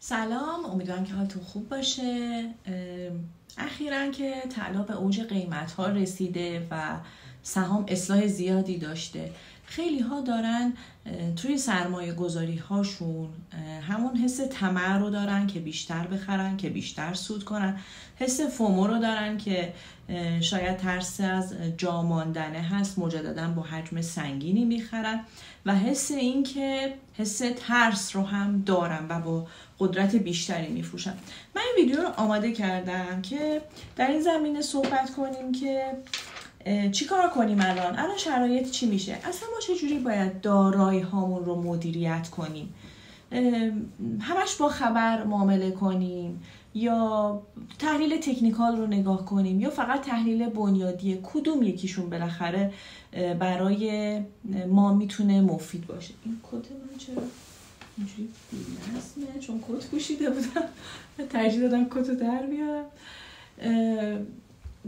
سلام، امیدوارم که حالتون خوب باشه. اخیراً که طلا به اوج قیمت ها رسیده و سهام اصلاح زیادی داشته، خیلی ها دارن توی سرمایه گذاری هاشون همون حس طمع رو دارن که بیشتر بخرن، که بیشتر سود کنن. حس فومو رو دارن که شاید ترس از جا ماندنه هست، مجددا با حجم سنگینی میخرن و حس این که حس ترس رو هم دارن و با قدرت بیشتری میفروشن. من این ویدیو رو آماده کردم که در این زمینه صحبت کنیم که چی کار کنیم الان شرایط چی میشه، اصلا ما چجوری باید دارایی هامون رو مدیریت کنیم، همش با خبر معامله کنیم یا تحلیل تکنیکال رو نگاه کنیم یا فقط تحلیل بنیادی، کدوم یکیشون بالاخره برای ما میتونه مفید باشه. این کت من چرا اینجوری بی‌نظمه؟ چون کت پوشیده بودم ترجیح دادم کت رو در بیارم.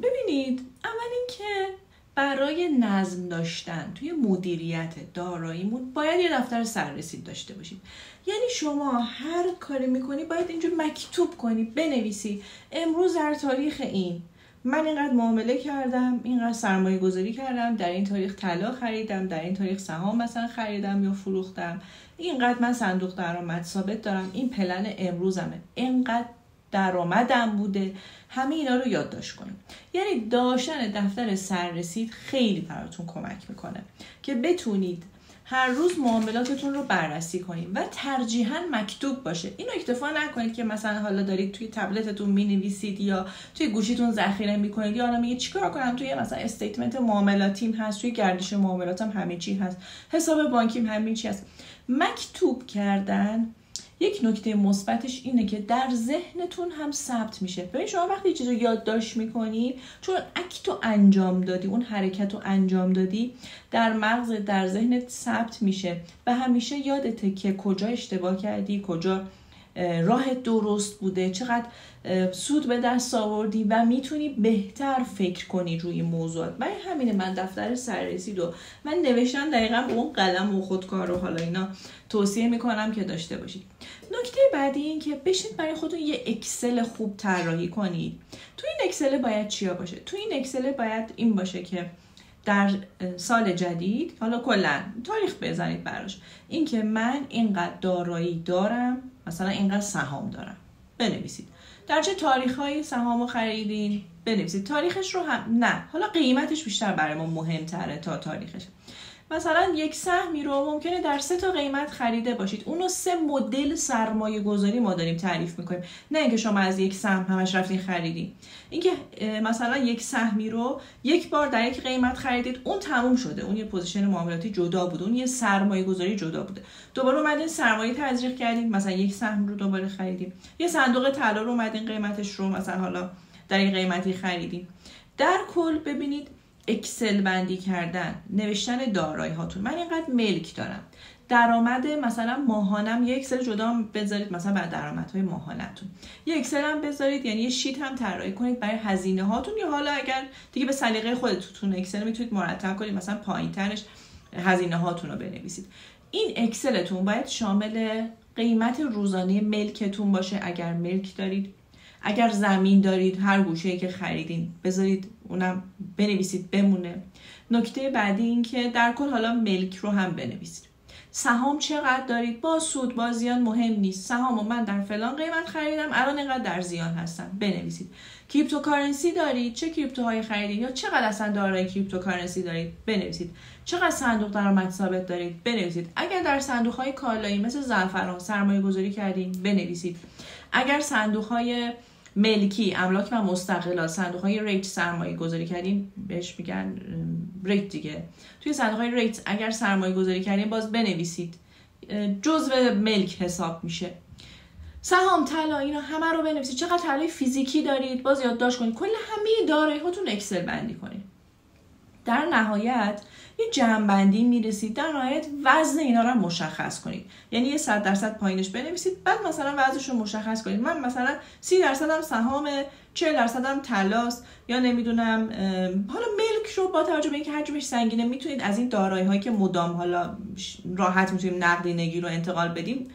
ببینید، اول اینکه برای نظم داشتن توی مدیریت داراییمون باید یه دفتر سررسید داشته باشید. یعنی شما هر کاری میکنی باید اینجور مکتوب کنی، بنویسی امروز در تاریخ این من اینقدر معامله کردم، اینقدر سرمایه گذاری کردم، در این تاریخ طلا خریدم، در این تاریخ سهام مثلا خریدم یا فروختم، اینقدر من صندوق درآمد ثابت دارم، این پلن امروزمه، اینقدر درآمدم بوده. همه اینا رو یادداشت کنید. یعنی داشتن دفتر سررسید خیلی براتون کمک میکنه که بتونید هر روز معاملاتتون رو بررسی کنید و ترجیحاً مکتوب باشه. اینو اکتفا نکنید که مثلا حالا دارید توی تبلتتون مینویسید یا توی گوشیتون ذخیره میکنید یا حالا میگید چیکار کنم، توی مثلا استیتمنت معاملاتیم هست، توی گردش معاملاتم همه چی هست، حساب بانکیم همه چی هست. مکتوب کردن یک نکته مثبتش اینه که در ذهنتون هم ثبت میشه. ببین شما وقتی چیزی رو یادداشت میکنی، چون اکتو انجام دادی، اون حرکت رو انجام دادی، در مغز در ذهنت ثبت میشه و همیشه یادته که کجا اشتباه کردی، کجا راه درست بوده، چقدر سود به دست آوردی و میتونی بهتر فکر کنی روی موضوعات. برای همینه من دفتر سررسید و من نوشتن دقیقاً به اون قلم و خودکار و حالا اینا توصیه میکنم که داشته باشید. نکته بعدی این که بشید برای خودتون یه اکسل خوب طراحی کنید. تو این اکسل باید چیا باشه؟ تو این اکسل باید این باشه که در سال جدید، حالا کلا تاریخ بزنید براش، این که من اینقدر دارایی دارم، مثلا اینقدر سهام دارم، بنویسید. در چه تاریخ‌هایی سهامو خریدین بنویسید. تاریخش رو هم نه، حالا قیمتش بیشتر برای ما مهم‌تره تا تاریخش. مثلا یک سهمی رو ممکنه در 3 تا قیمت خریده باشید، اونو 3 مدل سرمایه گذاری ما داریم تعریف میکنیم، نه اینکه شما از یک سهم همش رفتین خریدین. اینکه مثلا یک سهمی رو یک بار در یک قیمت خریدید، اون تموم شده، اون یه پوزیشن معاملاتی جدا بود، اون یه سرمایه گذاری جدا بوده. دوباره اومدین سرمایه تزریق کردین، مثلا یک سهم رو دوباره خریدین. یه صندوق طلا رو اومدین قیمتش رو مثلا حالا در این قیمتی خریدین. در کل ببینید، اکسل بندی کردن، نوشتن دارایی هاتون. من اینقدر ملک دارم، درآمد مثلا ماهانم، یک اکسل جدا بذارید مثلا برای درآمدهای ماهانه‌تون، یک اکسل هم بذارید، یعنی یه شیت هم طراحی کنید برای هزینه هاتون، یا حالا اگر دیگه به سلیقه خودتون اکسل میتونید مرتب کنید، مثلا پایین‌ترش هزینه هاتون رو بنویسید. این اکسلتون باید شامل قیمت روزانه ملکتون باشه اگر ملک دارید. اگر زمین دارید، هر گوشه‌ای که خریدین بذارید اونم بنویسید بمونه. نکته بعدی این که در کل حالا ملک رو هم بنویسید. سهام چقدر دارید، با سود با زیان مهم نیست. سهامو من در فلان قیمت خریدم، الان اینقدر در زیان هستم، بنویسید. کریپتوکارنسی دارید، چه کریپتوهایی خریدید یا چقدر اصلا دارای کریپتوکارنسی دارید، بنویسید. چقدر صندوق درآمد ثابت دارید، بنویسید. اگر در صندوق‌های کالایی مثل زعفران سرمایه‌گذاری کردین، بنویسید. اگر صندوق‌های ملکی، املاک و مستقلات، صندوق‌های ریت سرمایه گذاری کردین، بهش میگن ریت دیگه، توی صندوق‌های ریت اگر سرمایه گذاری کردین باز بنویسید، جزو ملک حساب میشه. سهام، طلا، اینا همه رو بنویسید. چقدر طلای فیزیکی دارید باز یادداشت کنید. کل همه دارایی هاتون اکسل بندی کنید. در نهایت یه جمع‌بندی میرسید، در نهایت وزن اینا رو مشخص کنید. یعنی یه 100% پایینش بنویسید، بعد مثلا وزنش رو مشخص کنید. من مثلا 30% هم سهام، 40% هم طلاست، یا نمیدونم حالا ملک رو با توجه به اینکه حجمش سنگینه میتونید از این دارایی هایی که مدام حالا راحت میتونیم نقدینگی رو انتقال بدیم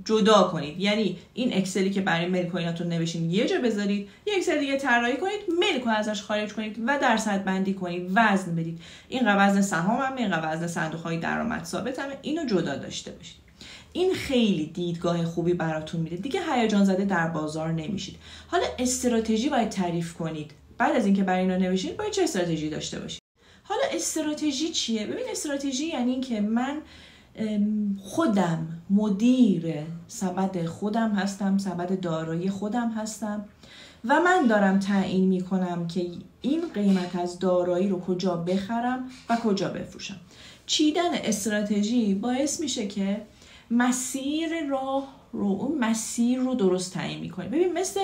جدا کنید. یعنی این اکسلی که برای ملک کویناتون نوشین یه جا بذارید، یه اکسل دیگه طراحی کنید، ملک رو ازش خارج کنید و درصد بندی کنید، وزن بدید. این وزن سهامم، این وزن صندوق‌های درآمد ثابتم، اینو جدا داشته باشید. این خیلی دیدگاه خوبی براتون میده. دیگه هیجان زده در بازار نمیشید. حالا استراتژی باید تعریف کنید. بعد از اینکه برای اینا نوشید باید چه استراتژی داشته باشید. حالا استراتژی چیه؟ ببین استراتژی یعنی این که من خودم مدیر سبد خودم هستم، سبد دارایی خودم هستم و من دارم تعیین میکنم که این قیمت از دارایی رو کجا بخرم و کجا بفروشم. چیدن استراتژی باعث میشه که مسیر راه رو، اون مسیر رو درست تعیین میکنی. ببین مثل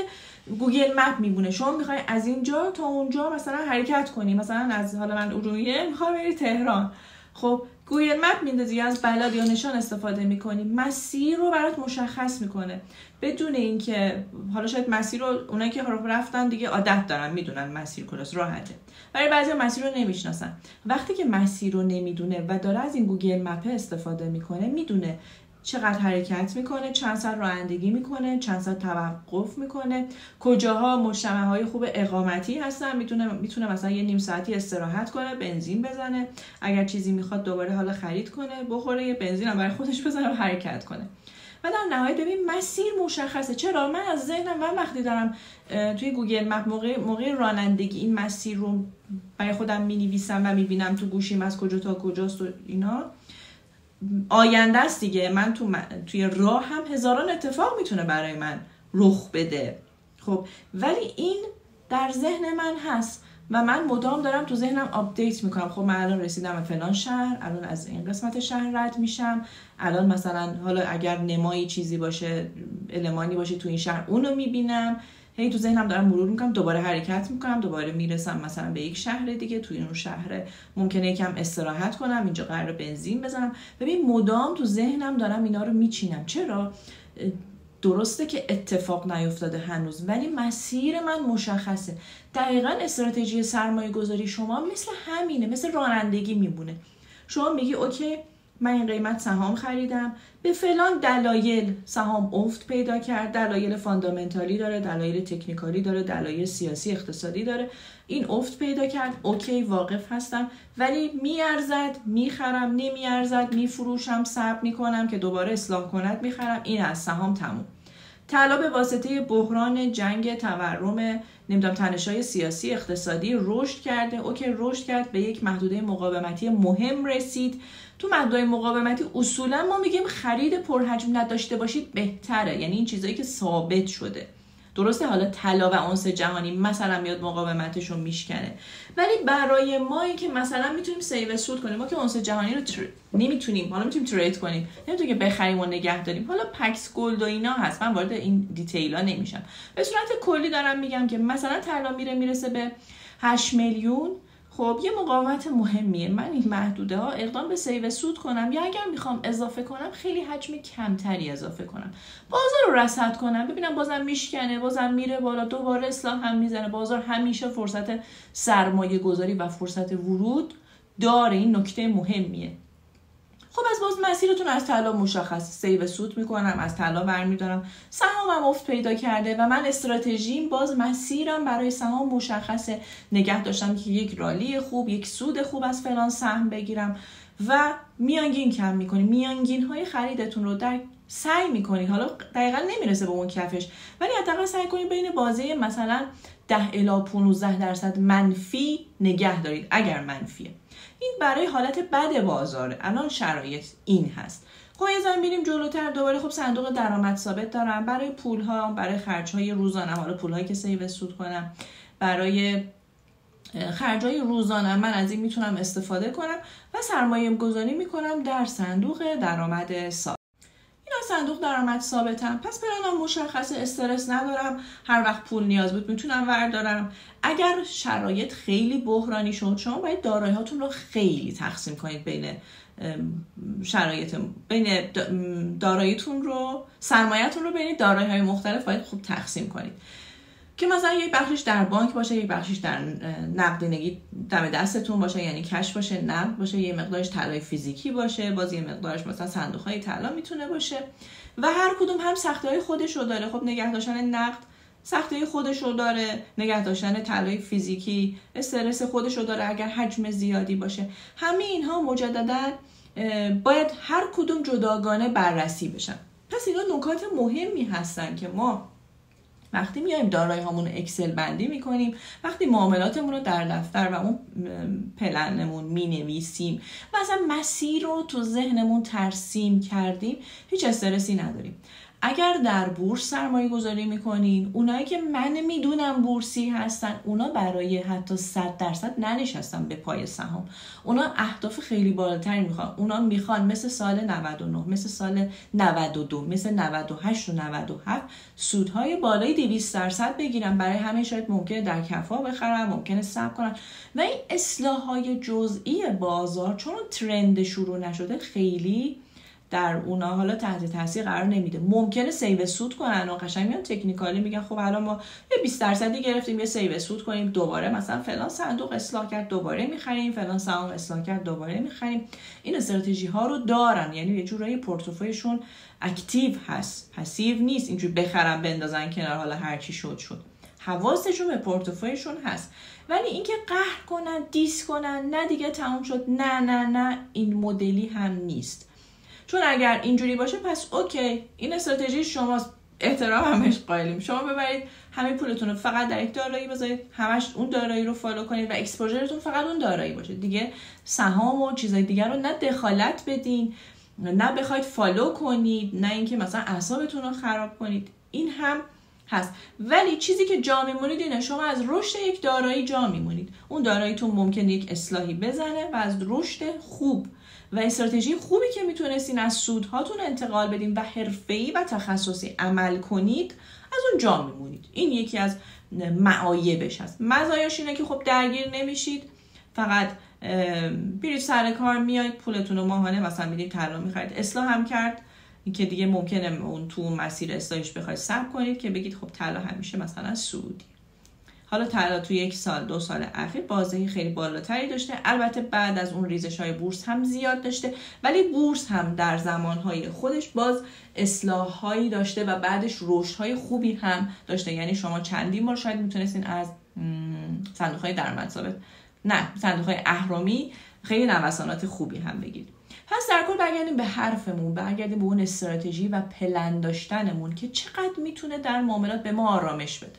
گوگل مپ میمونه، شما میخوای از اینجا تا اونجا مثلا حرکت کنی، مثلا از حالا من ارومیه میخوام بری تهران، خب گوگل مپ میندازی، از بلد یا نشان استفاده میکنی، مسیر رو برات مشخص میکنه بدون اینکه حالا شاید مسیر رو اونایی که رفتن دیگه عادت دارن، میدونن مسیر کجاست، راحته. برای بعضیا مسیر رو نمیشناسن. وقتی که مسیر رو نمیدونه و داره از این گوگل مپ استفاده میکنه، میدونه چقدر حرکت میکنه، چند ساعت رانندگی میکنه، چند ساعت توقف میکنه، کجاها مجتمع‌های خوب اقامتی هستن، میتونه مثلا یه نیم ساعتی استراحت کنه، بنزین بزنه، اگر چیزی میخواد دوباره حالا خرید کنه، بخوره، یه بنزین هم برای خودش بزنه و حرکت کنه. و در نهایت ببین مسیر مشخصه. چرا؟ من از ذهنم من وقتی دارم توی گوگل مپ موقع رانندگی این مسیر رو برای خودم مینویسم و میبینم تو گوشیم از کجا تا کجاست و اینا، آینده است دیگه. من توی راه هم هزاران اتفاق میتونه برای من رخ بده. خب ولی این در ذهن من هست و من مدام دارم تو ذهنم آپدیت میکنم. خب من الان رسیدم به فلان شهر، الان از این قسمت شهر رد میشم، الان مثلا حالا اگر نمایی چیزی باشه، المانی باشه تو این شهر، اونو میبینم. هی تو ذهنم دارم مرور میکنم، دوباره حرکت میکنم، دوباره میرسم مثلا به یک شهر دیگه، توی اون شهر ممکنه یکم استراحت کنم، اینجا قراره بنزین بزنم. ببین مدام تو ذهنم دارم اینا رو میچینم. چرا؟ درسته که اتفاق نیفتاده هنوز، ولی مسیر من مشخصه. دقیقاً استراتژی سرمایه گذاری شما مثل همینه، مثل رانندگی میمونه. شما میگی اوکی من این قیمت سهام خریدم، به فلان دلایل سهام افت پیدا کرد، دلایل فاندامنتالی داره، دلایل تکنیکالی داره، دلایل سیاسی اقتصادی داره، این افت پیدا کرد، اوکی واقف هستم، ولی میارزد میخرم، نمیارزد میفروشم، صبر میکنم که دوباره اصلاح کند میخرم. این از سهام تموم. طلا به واسطه بحران جنگ، تورم، نمیدونم تنش‌های سیاسی اقتصادی رشد کرده، اوکی رشد کرد، به یک محدوده مقاومتی مهم رسید. تو محدوده مقاومتی اصولا ما میگیم خرید پرحجم نداشته باشید بهتره، یعنی این چیزایی که ثابت شده. درسته حالا طلا و اونس جهانی مثلا میاد مقاومتش رو میشکنه، ولی برای مایی که مثلا میتونیم سیو سود کنیم، ما که اونس جهانی رو نمیتونیم، حالا میتونیم ترید کنیم، نمیتونیم که بخریم و نگه داریم. حالا پکس گلد و اینا هست، من وارد این دیتیلا نمیشم. به صورت کلی دارم میگم که مثلا طلا میرسه به 8 میلیون، خب یه مقاومت مهمیه. من این محدوده ها اقدام به سیو سود کنم، یا اگر میخوام اضافه کنم خیلی حجم کمتری اضافه کنم، بازار رو رصد کنم، ببینم بازم میشکنه، بازم میره بالا، دوباره اصلاح هم میزنه. بازار همیشه فرصت سرمایه گذاری و فرصت ورود داره، این نکته مهمیه. خب از باز مسیرتون از طلا مشخص، سیو سود میکنم، از طلا برمیدارم، سهامم افت پیدا کرده و من استراتژیم باز مسیرم برای سهام مشخصه، نگه داشتم که یک رالی خوب، یک سود خوب از فلان سهم بگیرم و میانگین کم میکنید. میانگین های خریدتون رو در سعی میکنید، حالا دقیقاً نمیرسه به اون کفش، ولی حداقل سعی کنید بین بازه مثلا 10 الی 15% منفی نگه دارید اگر منفیه. این برای حالت بد بازاره. الان شرایط این هست. خب یه ذره میریم جلوتر، دوباره خب صندوق درآمد ثابت دارم برای پول‌ها، برای خرج‌های روزانه، حالا پول‌هایی که سیو سود کنم، برای خرج‌های روزانه من از این میتونم استفاده کنم و سرمایه گذاری میکنم در صندوق درآمد ثابت. صندوق درآمد ثابتم، پس پلنم مشخصه، استرس ندارم، هر وقت پول نیاز بود میتونم وردارم. اگر شرایط خیلی بحرانی شد، شما باید دارایی هاتون رو خیلی تقسیم کنید بین داراییتون رو، سرمایه‌تون رو بین دارایی های مختلف باید خوب تقسیم کنید که مثلا یک بخشش در بانک باشه، یک بخشش در نقدینگی دم دستتون باشه، یعنی کش باشه، نقد باشه، یه مقدارش طلای فیزیکی باشه، باز یه مقدارش مثلا صندوق های طلا میتونه باشه و هر کدوم هم سختی‌های خودش رو داره. خب نگه داشتن نقد سختی‌های خودش رو داره، نگه داشتن طلای فیزیکی استرس خودش رو داره اگر حجم زیادی باشه. همه اینها مجددا باید هر کدوم جداگانه بررسی بشن. پس اینا نکات مهمی هستن که ما وقتی میایم دارایی هامون رو اکسل بندی میکنیم، وقتی معاملاتمون رو در دفتر و اون پلنمون مینویسیم و اصلا مسیر رو تو ذهنمون ترسیم کردیم، هیچ استرسی نداریم. اگر در بورس سرمایه گذاری میکنین، اونایی که من میدونم بورسی هستن، اونا برای حتی 100% ننشستن به پای سهام. اونا اهداف خیلی بالاتری میخوان. اونا میخوان مثل سال 99، مثل سال 92، مثل 98 و 97 سودهای بالای 200% بگیرن. برای همه شاید ممکنه در کفا بخرن، ممکنه صبر کنن. و این اصلاحهای جزئی بازار چون ترند شروع نشده خیلی در اونا حالا تحت تاثیر قرار نمیده. ممکنه سیو سود کنن و قشنگ میان تکنیکالی میگن خب الان ما یه 20% گرفتیم، یه سیو سود کنیم، دوباره مثلا فلان صندوق اصلاح کرد دوباره میخریم، فلان سهام اصلاح کرد دوباره میخریم. این استراتژی ها رو دارن، یعنی یه جورایی پورتفولیوشون اکتیو هست، پسیو نیست اینجوری بخرن بندازن کنار حالا هر چی شد. حواسشون به پورتفولیوشون هست. ولی اینکه قهر کنن، دیس کنن، نه دیگه تموم شد، نه این مدلی هم نیست. چون اگر اینجوری باشه پس اوکی، این استراتژی شماست، احترام همش قائلیم. شما ببرید همه پولتون رو فقط در یک دارایی بذارید، همش اون دارایی رو فالو کنید و اکسپوژرتون فقط اون دارایی باشه. دیگه سهام و چیزای دیگر رو نه دخالت بدین، نه بخواید فالو کنید، نه اینکه مثلا اعصابتون رو خراب کنید. این هم هست. ولی چیزی که جا میمونید اینه، شما از رشد یک دارایی جا میمونید. اون داراییتون ممکنه یک اصلاحی بزنه و از رشد خوب و استراتژی خوبی که میتونستین از سودهاتون انتقال بدین و حرفه‌ای و تخصصی عمل کنید، از اون جا میمونید. این یکی از معایبش هست. مزایاش اینه که خب درگیر نمیشید، فقط برید سر کار، میایید پولتون رو ماهانه مثلا میدید طلا میخرید، اصلاح هم کرد که دیگه ممکنه اون تو مسیر اصلاحش بخواید صبر کنید که بگید خب طلا همیشه مثلا سودی. حالا طلا تو 1 سال 2 سال اخیر بازدهی خیلی بالاتری داشته، البته بعد از اون ریزش‌های بورس هم زیاد داشته، ولی بورس هم در زمانهای خودش باز اصلاح‌هایی داشته و بعدش رشدهای خوبی هم داشته. یعنی شما چندین بار شاید میتونستین از صندوق‌های درآمد ثابت، نه صندوق‌های اهرامی، خیلی نوسانات خوبی هم بگیرید. پس در کل برگردیم به حرفمون، برگردیم به اون استراتژی و پلن داشتنمون که چقدر میتونه در معاملات به ما آرامش بده.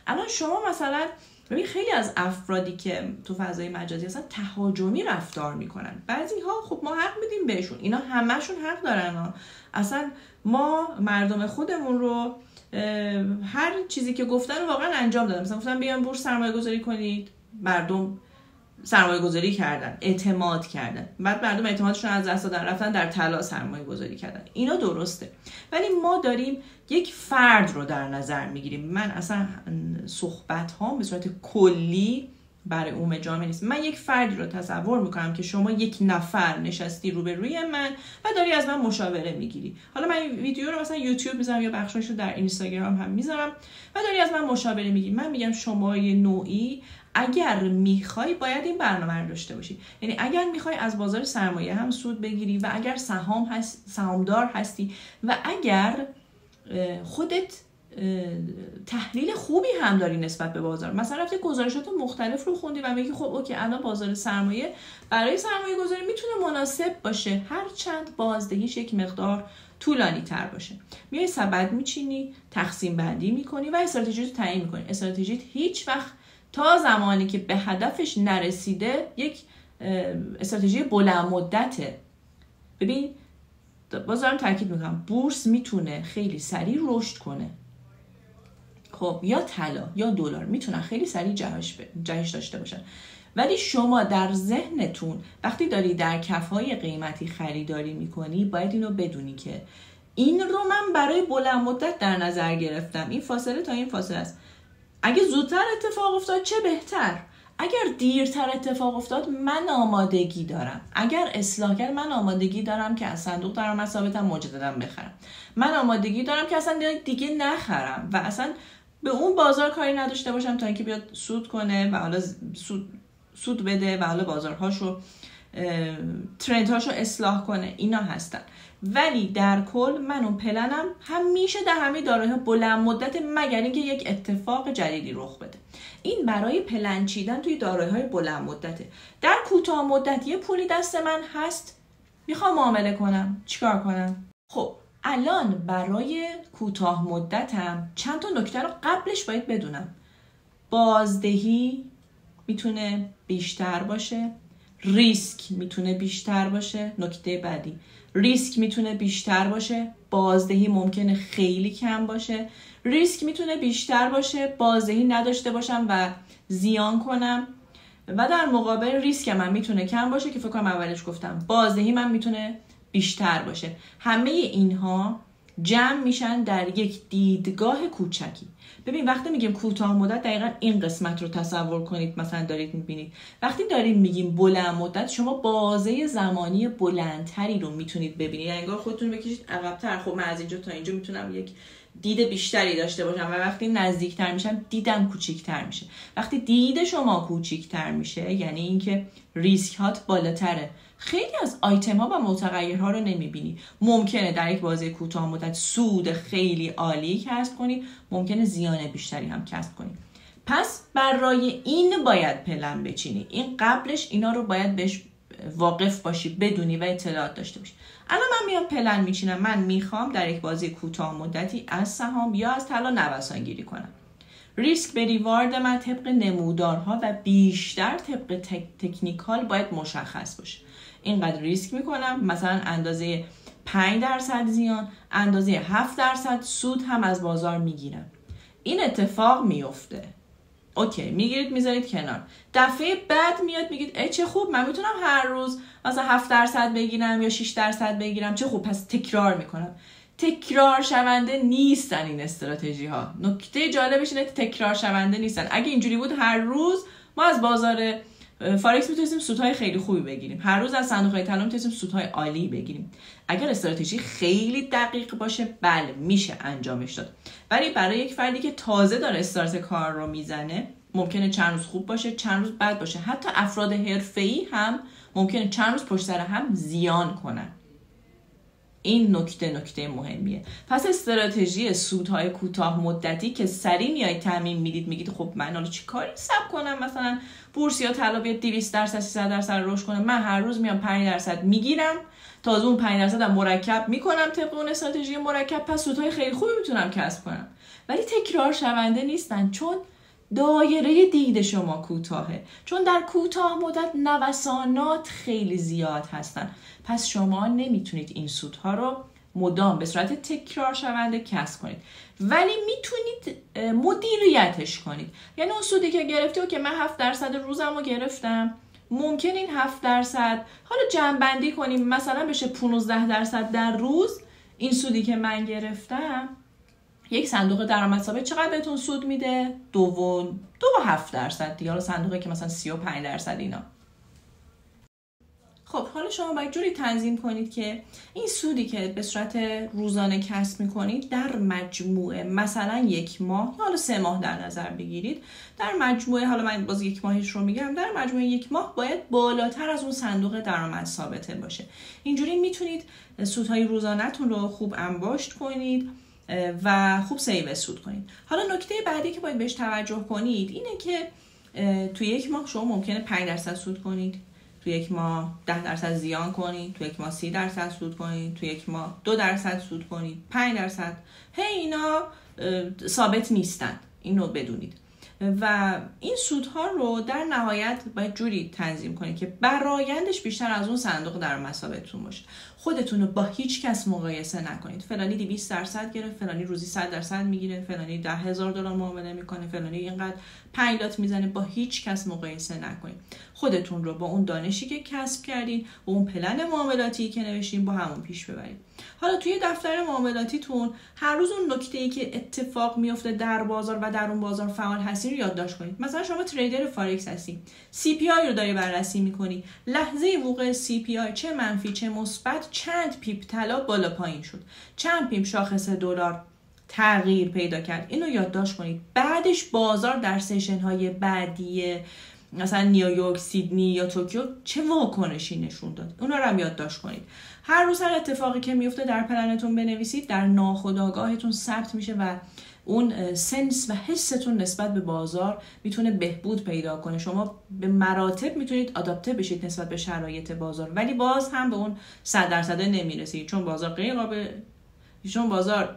الان شما مثلا ببین خیلی از افرادی که تو فضای مجازی اصلا تهاجمی رفتار میکنن، بعضی ها خب ما حق میدیم بهشون، اینا همشون حق دارن ها. اصلا ما مردم خودمون رو هر چیزی که گفتن واقعا انجام دادن. مثلا گفتن بیان بورس سرمایه گذاری کنید، مردم سرمایه گذاری کردن، اعتماد کردن، بعد مردم اعتمادشون از دست دادن رفتن در طلا سرمایه گذاری کردن. اینا درسته، ولی ما داریم یک فرد رو در نظر میگیریم. من اصلا صحبت ها به صورت کلی برای عموم جامعه نیست. من یک فردی رو تصور میکنم که شما یک نفر نشستی روبروی من و داری از من مشاوره میگیری. حالا من این ویدیو رو مثلا یوتیوب میذارم یا بخشش رو در اینستاگرام هم میذارم و داری از من مشاوره میگیری. من میگم شما یه نوعی اگر میخوای باید این برنامه رو داشته باشی. یعنی اگر میخوای از بازار سرمایه هم سود بگیری و اگر سهامدار هستی و اگر خودت تحلیل خوبی هم داری نسبت به بازار، مثلا رفتی گزارشات مختلف رو خوندی و میگی خب اوکی الان بازار سرمایه برای سرمایه گذاری میتونه مناسب باشه، هر چند بازدهیش یک مقدار طولانی تر باشه. میای سبد میچینی، تقسیم بندی میکنی و استراتژیت تعیین میکنی. استراتژیت هیچ وقت تا زمانی که به هدفش نرسیده یک استراتژی بلند مدته. ببین باز دارم تاکید میکنم، بورس میتونه خیلی سریع رشد کنه، خب یا طلا یا دلار میتونن خیلی سریع جهش داشته باشن، ولی شما در ذهنتون وقتی داری در کفهای قیمتی خریداری میکنی باید اینو بدونی که این رو من برای بلند مدت در نظر گرفتم، این فاصله تا این فاصله است. اگه زودتر اتفاق افتاد چه بهتر، اگر دیرتر اتفاق افتاد من آمادگی دارم، اگر اصلاح کرد من آمادگی دارم که از صندوق درآمد ثابتم مجددا بخرم، من آمادگی دارم که اصلا دیگه نخرم و اصلا به اون بازار کاری نداشته باشم تا اینکه بیاد سود کنه و حالا سود بده و حالا بازارهاشو ترندهاشو اصلاح کنه. اینا هستن. ولی در کل من اون پلنم همیشه در همه دارایی‌ها بلند مدت، مگر اینکه یک اتفاق جدیدی رخ بده. این برای پلن چیدن توی دارایی‌های بلند مدته. در کوتاه مدت یه پولی دست من هست، میخوام معامله کنم، چیکار کنم؟ خب الان برای کوتاه مدتم چند تا نکته رو قبلش باید بدونم. بازدهی میتونه بیشتر باشه، ریسک میتونه بیشتر باشه. نکته بعدی، ریسک میتونه بیشتر باشه، بازدهی ممکنه خیلی کم باشه. ریسک میتونه بیشتر باشه، بازدهی نداشته باشم و زیان کنم، و در مقابل ریسک من میتونه کم باشه که فکر کنم اولش گفتم بازدهی من میتونه بیشتر باشه. همه اینها جمع میشن در یک دیدگاه کوچکی. ببین وقتی میگیم کوتاه مدت دقیقاً این قسمت رو تصور کنید، مثلا دارید میبینید وقتی داریم میگیم بلند مدت شما بازه زمانی بلندتری رو میتونید ببینید، یعنی انگار خودتون بکشید عقب‌تر. خب من از اینجا تا اینجا میتونم یک دید بیشتری داشته باشم و وقتی نزدیکتر میشم دیدم کوچیکتر میشه. وقتی دید شما کوچیکتر میشه یعنی اینکه ریسک هات بالاتره. خیلی از آیتم ها و متغیرها رو نمیبینی. ممکنه در یک بازه کوتاه مدت سود خیلی عالی کسب کنی، ممکنه زیان بیشتری هم کسب کنی. پس برای این باید پلن بچینی. این قبلش اینا رو باید بهش واقف باشی، بدونی و اطلاعات داشته باشی. الان من میام پلن میچینم، من میخوام در یک بازی کوتاه مدتی از سهام یا از طلا نوسان گیری کنم. ریسک به ریوارد من طبق نمودارها و بیشتر طبق تکنیکال باید مشخص باشه. اینقدر ریسک میکنم، مثلا اندازه 5% زیان، اندازه 7% سود هم از بازار میگیرم. این اتفاق میفته. اوکی، میگیرید میذارید کنار. دفعه بعد میاد میگید ای چه خوب، من میتونم هر روز مثلا 7% بگیرم یا 6% بگیرم، چه خوب، پس تکرار میکنم. تکرار شونده نیستن این استراتژی ها. نکته جالبش اینه تکرار شونده نیستن. اگه اینجوری بود هر روز ما از بازار فارکس میتونستیم سودهای خیلی خوبی بگیریم، هر روز از صندوق طلا میتونستیم سودهای عالی بگیریم. اگر استراتژی خیلی دقیق باشه بله میشه انجامش داد، ولی برای یک فردی که تازه داره استارت کار رو میزنه ممکنه چند روز خوب باشه، چند روز بد باشه. حتی افراد حرفه‌ای هم ممکنه چند روز پشت سر هم زیان کنن. این نکته مهمیه. پس استراتژی سودهای کوتاه مدتی که سریع میایید تعمیم میدید، میگید خب من حالا چی کاری حساب کنم، مثلا بورس یا طلا بیاد 200% 300% رشد کنه، من هر روز میام 5% میگیرم، تازه اون 5% هم مرکب میکنم طبق اون استراتژی مرکب، پس سودهای خیلی خوبی میتونم کسب کنم. ولی تکرار شونده نیستن، چون دایره دید شما کوتاهه، چون در کوتاه مدت نوسانات خیلی زیاد هستن. پس شما نمیتونید این سودها رو مدام به صورت تکرار شونده کسب کنید، ولی میتونید مدیریتش کنید. یعنی اون سودی که گرفتی و که من 7% روزم رو گرفتم، ممکن این 7% حالا جمع کنیم مثلا بشه 15% در روز. این سودی که من گرفتم یک صندوق درآمد ثابت چقدر بهتون سود میده؟ 2.7% دیگه. حالا صندوقی که مثلا 35% اینا. خب حالا شما باید جوری تنظیم کنید که این سودی که به صورت روزانه کسب میکنید در مجموعه مثلا 1 ماه یا حالا 3 ماه در نظر بگیرید، در مجموعه، حالا من باز 1 ماهش رو میگم، در مجموعه 1 ماه باید بالاتر از اون صندوق درآمد ثابته باشه. اینجوری میتونید سودهای روزانه‌تون رو خوب انباشت کنید و خوب سیو سود کنید. حالا نکته بعدی که باید بهش توجه کنید اینه که توی 1 ماه شما ممکنه 5% سود کنید، توی 1 ماه 10% زیان کنید، توی 1 ماه 30% سود کنید، توی 1 ماه 2% سود کنید، 5%. اینا ثابت نیستن، اینو بدونید. و این سودها رو در نهایت باید جوری تنظیم کنید که برآیندش بیشتر از اون صندوق درآمد ثابتتون باشه. خودتون رو با هیچ کس مقایسه نکنید. فلانی 200% گرفت، فلانی روزی 100% میگیره، فلانی $10,000 معامله میکنه، فلانی اینقدر 5 لات میزنه. با هیچ کس مقایسه نکنید. خودتون رو با اون دانشی که کسب کردین و اون پلن معاملاتی که نوشتین با همون پیش ببرید. حالا توی دفتر معاملاتیتون هر روز اون نکته‌ای که اتفاق میفته در بازار و در اون بازار فعال هستین رو یادداشت کنید. مثلا شما تریدر فارکس هستی، CPI رو داری بررسی میکنی، لحظه وقوع CPI چه منفی چه مثبت چند پیپ طلا بالا پایین شد، چند پیپ شاخص دلار تغییر پیدا کرد، اینو یادداشت کنید. بعدش بازار در سشن های بعدی مثلا نیویورک، سیدنی یا توکیو چه واکنشی نشون داد. اونا رو هم یادداشت کنید. هر روز هر اتفاقی که میفته در پلنتون بنویسید، در ناخودآگاهتون ثبت میشه و اون سنس و حستون نسبت به بازار میتونه بهبود پیدا کنه. شما به مراتب میتونید آداپته بشید نسبت به شرایط بازار، ولی باز هم به اون 100% نمیرسید، چون بازار غیر قابل، چون بازار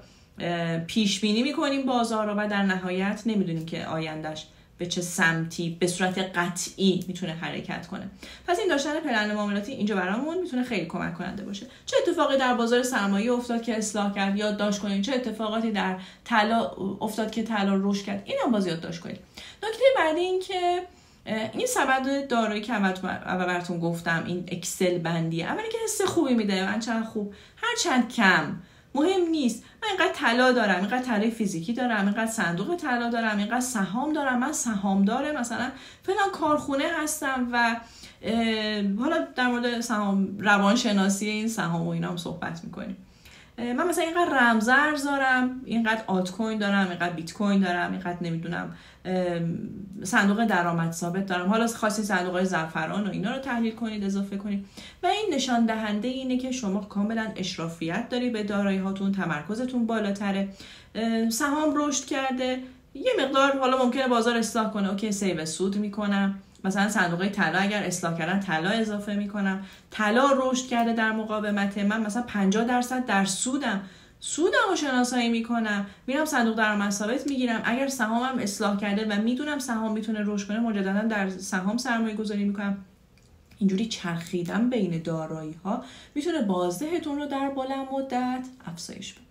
پیش بینی میکنیم بازار رو و در نهایت نمیدونیم که آیندهش به چه سمتی به صورت قطعی میتونه حرکت کنه. پس این داشتن پلن معاملاتی اینجا برامون میتونه خیلی کمک کننده باشه. چه اتفاقی در بازار سرمایه افتاد که اصلاح کرد، یادداشت کنید. چه اتفاقاتی در طلا افتاد که طلا رشد کرد، اینم باز یادداشت کنید. نکته بعدی این که این سبد دارایی که اول براتون گفتم، این اکسل بندی، اولی که حس خوبی میده، من چند خوب هر چند کم مهم نیست. من اینقدر طلا دارم، اینقدر طلای فیزیکی دارم، اینقدر صندوق طلا دارم، اینقدر سهام دارم، من سهامدار مثلا فلان کارخونه هستم و حالا در مورد سهام روانشناسی این سهام و اینا هم صحبت میکنیم. من مثلا اینقدر رمزارز دارم، اینقدر آلت کوین دارم، اینقدر بیت کوین دارم، اینقدر نمیدونم صندوق درآمد ثابت دارم. حالا خاصی صندوق‌های زعفران و اینا رو تحلیل کنید، اضافه کنید و این نشان دهنده اینه که شما کاملا اشرافیت داری به دارایی هاتون، تمرکزتون بالاتره. سهام رشد کرده، یه مقدار حالا ممکنه بازار اصلاح کنه، اوکی سیو سود میکنم. مثلا صندوق‌های طلا اگر اصلاح کردن طلا اضافه میکنم. طلا رشد کرده در مقاومت من، مثلا 50% در سودم رو شناسایی میکنم، میرم صندوق درآمد ثابت میگیرم. اگر سهامم اصلاح کرده و میدونم سهام میتونه رشد کنه، مجددا در سهام سرمایه گذاری میکنم. اینجوری چرخیدن بین دارایی ها میتونه بازدهتون رو در بلند مدت افزایش بده.